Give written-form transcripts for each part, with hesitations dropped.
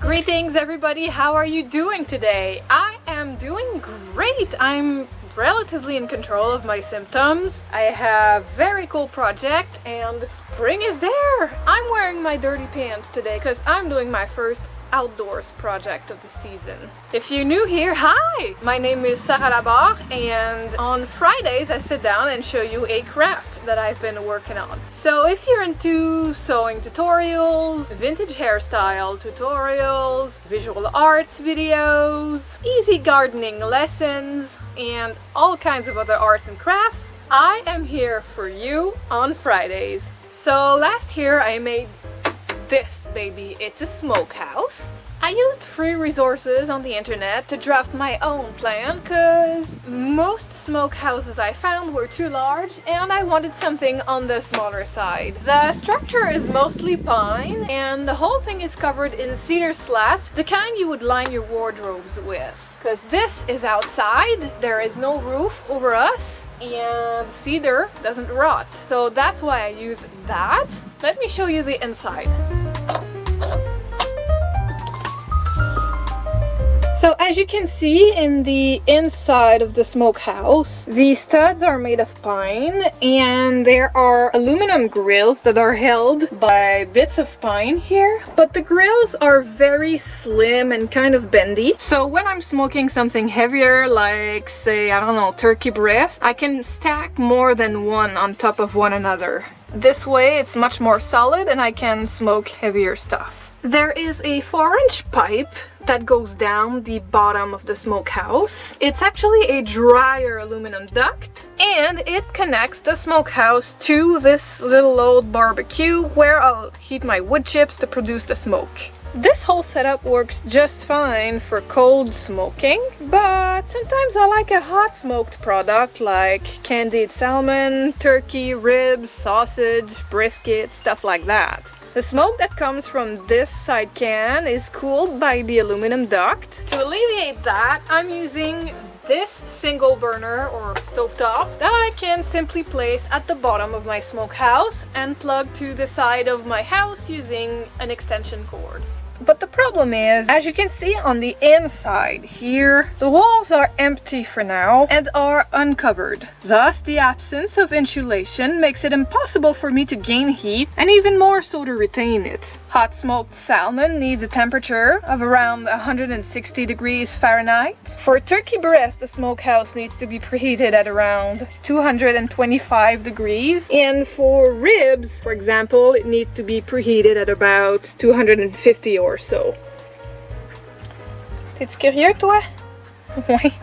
Greetings everybody, how are you doing today? I am doing great. I'm relatively in control of my symptoms. I have a very cool project and spring is there. I'm wearing my dirty pants today because I'm doing my first outdoors project of the season. If you're new here, hi! My name is Sarah Labarre and on Fridays I sit down and show you a craft that I've been working on. So if you're into sewing tutorials, vintage hairstyle tutorials, visual arts videos, easy gardening lessons, and all kinds of other arts and crafts, I am here for you on Fridays. So last year I made this baby. It's a smokehouse. I used free resources on the internet to draft my own plan because most smokehouses I found were too large and I wanted something on the smaller side. The structure is mostly pine and the whole thing is covered in cedar slats, the kind you would line your wardrobes with. Because this is outside, there is no roof over us, and cedar doesn't rot. So that's why I use that. Let me show you the inside. So as you can see in the inside of the smokehouse, the studs are made of pine and there are aluminum grills that are held by bits of pine here. But the grills are very slim and kind of bendy. So when I'm smoking something heavier, like say, I don't know, turkey breast, I can stack more than one on top of one another. This way it's much more solid and I can smoke heavier stuff. There is a 4-inch pipe that goes down the bottom of the smokehouse. It's actually a drier aluminum duct and it connects the smokehouse to this little old barbecue where I'll heat my wood chips to produce the smoke. This whole setup works just fine for cold smoking, but sometimes I like a hot smoked product like candied salmon, turkey, ribs, sausage, brisket, stuff like that. The smoke that comes from this side can is cooled by the aluminum duct. To alleviate that, I'm using this single burner or stovetop that I can simply place at the bottom of my smokehouse and plug to the side of my house using an extension cord. But the problem is, as you can see on the inside here, the walls are empty for now and are uncovered. Thus, the absence of insulation makes it impossible for me to gain heat and even more so to retain it. Hot smoked salmon needs a temperature of around 160 degrees Fahrenheit. For turkey breast, the smokehouse needs to be preheated at around 225 degrees. And for ribs, for example, it needs to be preheated at about 250 or so. T'es curieux, toi? Oui.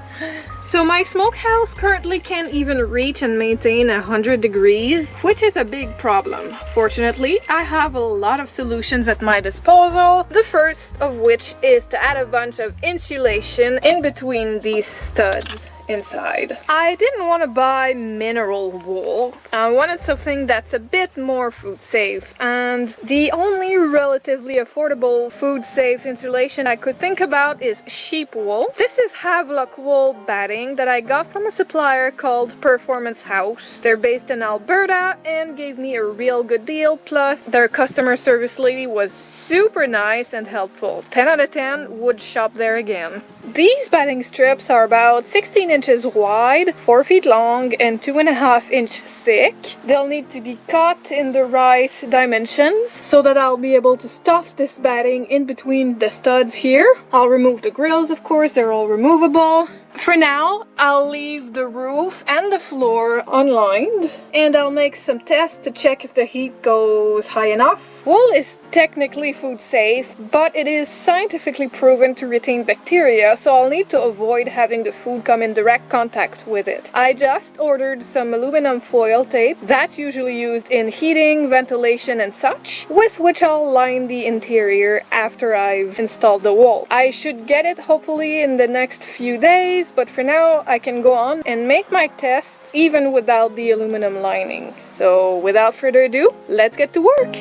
So my smokehouse currently can't even reach and maintain 100 degrees, which is a big problem. Fortunately, I have a lot of solutions at my disposal, the first of which is to add a bunch of insulation in between these studs inside. I didn't want to buy mineral wool. I wanted something that's a bit more food safe, and the only relatively affordable food safe insulation I could think about is sheep wool. This is Havelock wool batting that I got from a supplier called Performance House. They're based in Alberta and gave me a real good deal, plus their customer service lady was super nice and helpful. 10 out of 10 would shop there again. These batting strips are about 16 inches wide, 4 feet long, and 2.5 inches thick. They'll need to be cut in the right dimensions so that I'll be able to stuff this batting in between the studs here. I'll remove the grills, of course, they're all removable. For now, I'll leave the roof and the floor unlined, and I'll make some tests to check if the heat goes high enough. Wool is technically food safe, but it is scientifically proven to retain bacteria, so I'll need to avoid having the food come in direct contact with it. I just ordered some aluminum foil tape that's usually used in heating, ventilation, and such, with which I'll line the interior after I've installed the wool. I should get it hopefully in the next few days, but for now I can go on and make my tests even without the aluminum lining. So without further ado, let's get to work!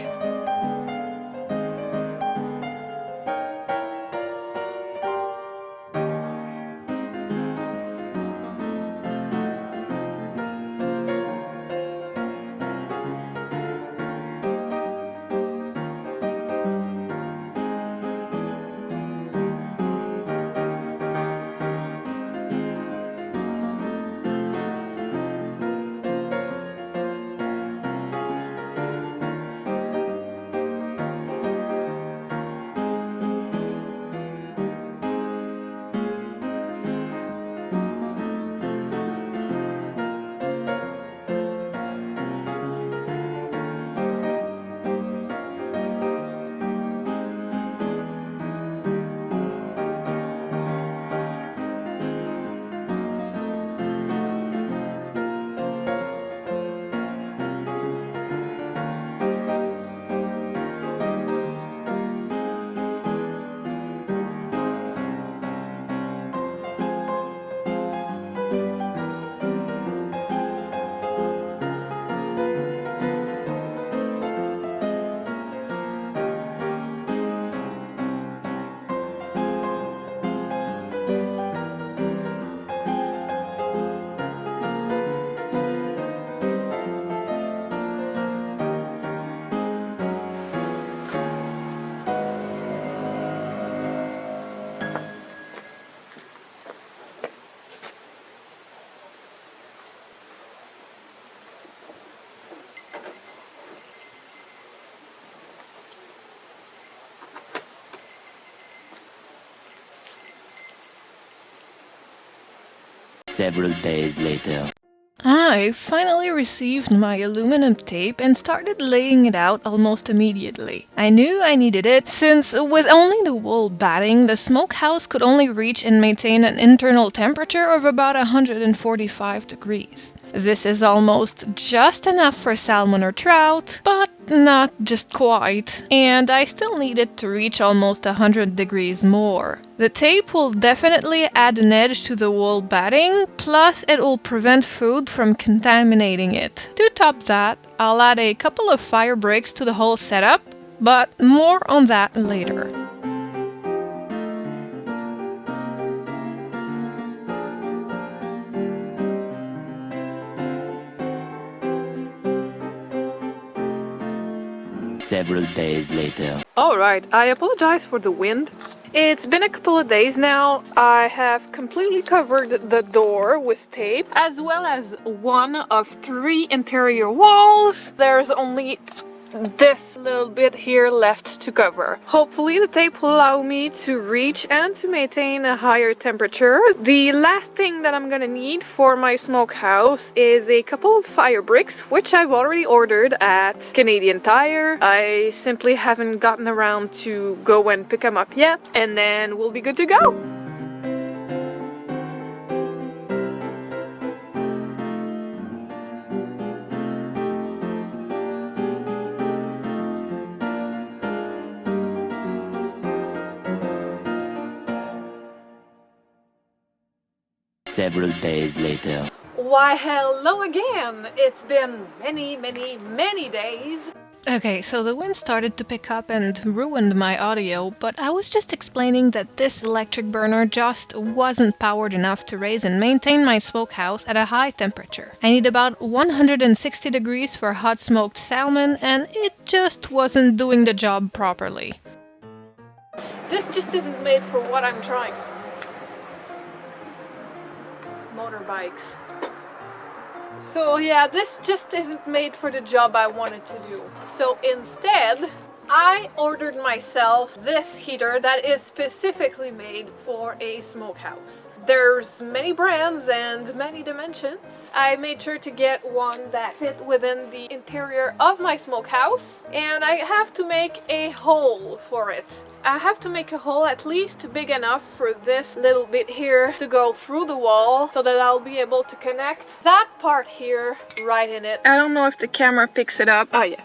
Several days later. I finally received my aluminum tape and started laying it out almost immediately. I knew I needed it since with only the wool batting, the smokehouse could only reach and maintain an internal temperature of about 145 degrees. This is almost just enough for salmon or trout, but not just quite, and I still need it to reach almost 100 degrees more. The tape will definitely add an edge to the wool batting, plus it will prevent food from contaminating it. To top that, I'll add a couple of fire breaks to the whole setup, but more on that later. Several days later. Alright, I apologize for the wind. It's been a couple of days now. I have completely covered the door with tape, as well as one of 3 interior walls. There's only this little bit here left to cover. Hopefully the tape will allow me to reach and to maintain a higher temperature. The last thing that I'm gonna need for my smokehouse is a couple of fire bricks, which I've already ordered at Canadian Tire. I simply haven't gotten around to go and pick them up yet, and then we'll be good to go. Several days later. Why, hello again! It's been many days. Okay, so the wind started to pick up and ruined my audio, but I was just explaining that this electric burner just wasn't powered enough to raise and maintain my smokehouse at a high temperature. I need about 160 degrees for hot smoked salmon, and it just wasn't doing the job properly. This just isn't made for what I'm trying. Motorbikes. So yeah, this just isn't made for the job I wanted to do. So instead, I ordered myself this heater that is specifically made for a smokehouse. There's many brands and many dimensions. I made sure to get one that fit within the interior of my smokehouse, and I have to make a hole for it. I have to make a hole at least big enough for this little bit here to go through the wall so that I'll be able to connect that part here right in it. I don't know if the camera picks it up. Oh yeah.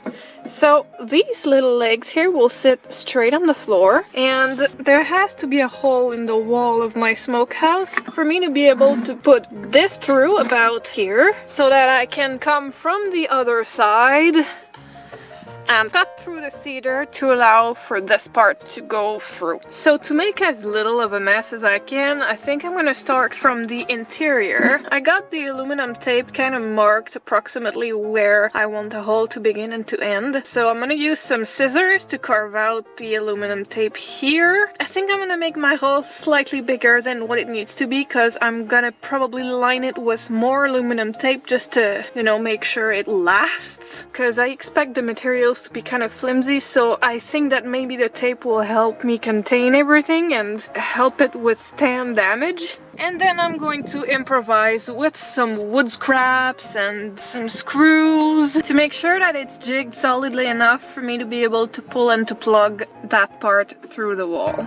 So these little legs here will sit straight on the floor, and there has to be a hole in the wall of my smokehouse for me to be able to put this through about here so that I can come from the other side and cut through the cedar to allow for this part to go through. So to make as little of a mess as I can, I think I'm gonna start from the interior. I got the aluminum tape kind of marked approximately where I want the hole to begin and to end. So I'm gonna use some scissors to carve out the aluminum tape here. I think I'm gonna make my hole slightly bigger than what it needs to be, because I'm gonna probably line it with more aluminum tape just to, you know, make sure it lasts, because I expect the materials to be kind of flimsy, so I think that maybe the tape will help me contain everything and help it withstand damage. And then I'm going to improvise with some wood scraps and some screws to make sure that it's jigged solidly enough for me to be able to pull and to plug that part through the wall.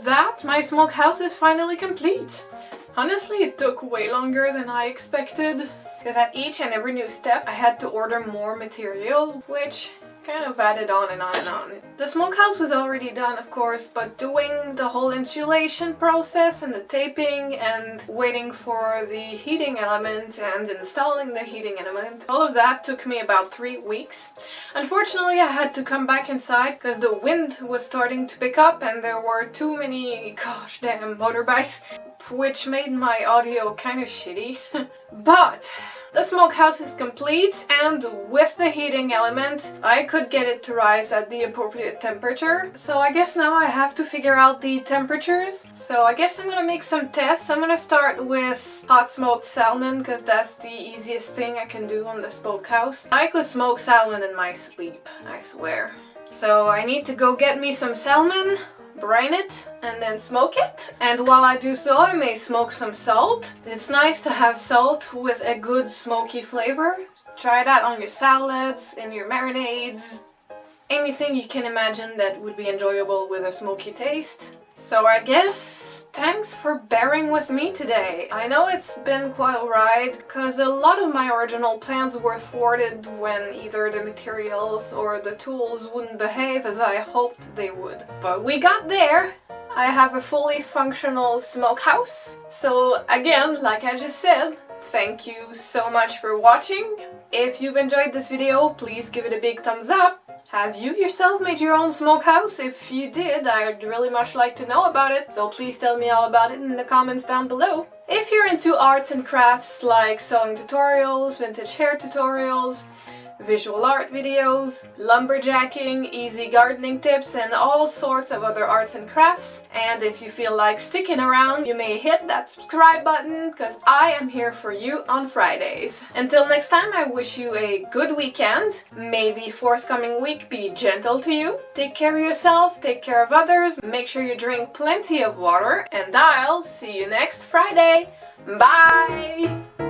that, my smokehouse is finally complete. Honestly, it took way longer than I expected, because at each and every new step I had to order more material, which kind of added on and on and on. The smokehouse was already done, of course, but doing the whole insulation process and the taping and waiting for the heating element and installing the heating element, all of that took me about 3 weeks. Unfortunately, I had to come back inside because the wind was starting to pick up and there were too many gosh damn motorbikes, which made my audio kind of shitty. But the smokehouse is complete, and with the heating element, I could get it to rise at the appropriate temperature. So I guess now I have to figure out the temperatures. So I guess I'm gonna make some tests. I'm gonna start with hot smoked salmon, because that's the easiest thing I can do on the smokehouse. I could smoke salmon in my sleep, I swear. So I need to go get me some salmon, brine it, and then smoke it. And while I do so, I may smoke some salt. It's nice to have salt with a good smoky flavor. Try that on your salads, in your marinades, anything you can imagine that would be enjoyable with a smoky taste. So I guess thanks for bearing with me today. I know it's been quite a ride, because a lot of my original plans were thwarted when either the materials or the tools wouldn't behave as I hoped they would. But we got there! I have a fully functional smokehouse. So again, like I just said, thank you so much for watching. If you've enjoyed this video, please give it a big thumbs up. Have you yourself made your own smokehouse? If you did, I'd really much like to know about it, so please tell me all about it in the comments down below. If you're into arts and crafts like sewing tutorials, vintage hair tutorials, visual art videos, lumberjacking, easy gardening tips, and all sorts of other arts and crafts. And if you feel like sticking around, you may hit that subscribe button, because I am here for you on Fridays. Until next time, I wish you a good weekend. May the forthcoming week be gentle to you. Take care of yourself, take care of others, make sure you drink plenty of water, and I'll see you next Friday. Bye!